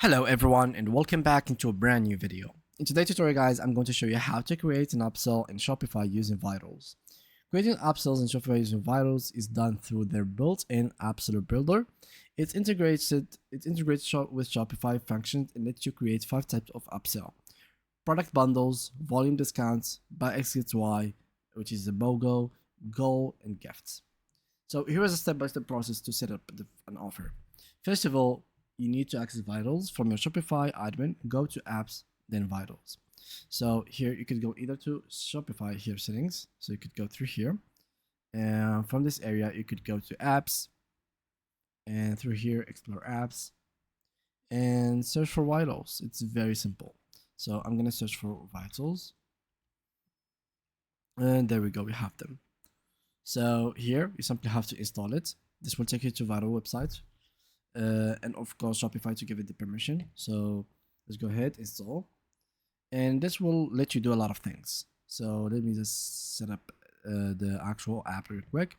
Hello everyone and welcome back into a brand new video. In today's tutorial guys, I'm going to show you how to create an upsell in Shopify using Vitals. Creating upsells in Shopify using Vitals is done through their built-in upseller builder. It integrates with Shopify functions and lets you create 5 types of upsell: product bundles, volume discounts, buy X gets Y, which is the BOGO, goal, and gifts. So here is a step-by-step process to set up an offer. First of all, you need to access Vitals from your Shopify admin. Go to apps, then Vitals. So here you could go either to Shopify here settings. So you could go through here, and from this area you could go to apps, and through here explore apps, and search for Vitals. It's very simple. So I'm gonna search for Vitals, and there we go. We have them. So here you simply have to install it. This will take you to Vital website. And of course Shopify to give it the permission. So let's go ahead, install, and this will let you do a lot of things. So let me just set up the actual app real quick.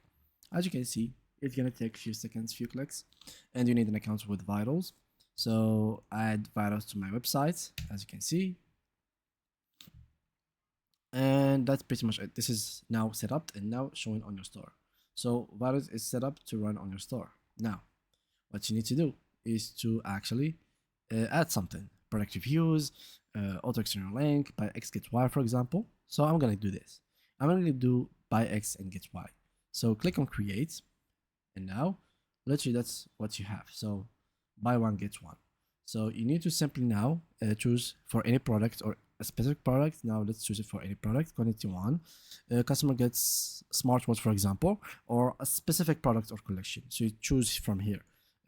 As you can see, it's gonna take a few seconds, few clicks, and you need an account with Vitals. So add Vitals to my website, as you can see, and that's pretty much it. This is now set up and now showing on your store. So Vitals is set up to run on your store. Now what you need to do is to actually add something: product reviews, auto external link, buy X get Y, for example. So I'm gonna do this. I'm gonna do buy X and get Y. So click on create, and now literally that's what you have. So buy one get one. So you need to simply now choose for any product or a specific product. Now let's choose it for any product. Quantity one, customer gets smartwatch, for example, or a specific product or collection. So you choose from here.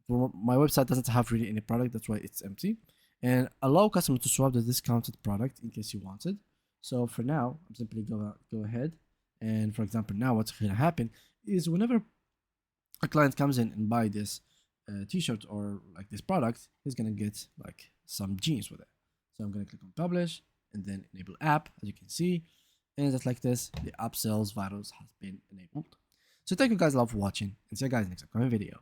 My website doesn't have really any product, that's why it's empty. And allow customer to swap the discounted product in case you wanted. So for now, I'm simply go ahead, and for example, now what's gonna happen is whenever a client comes in and buy this t-shirt or like this product, he's gonna get like some jeans with it. So I'm gonna click on publish and then enable app, as you can see, and just like this, the upsells Vitals has been enabled. So thank you guys a lot for watching, and see you guys next upcoming video.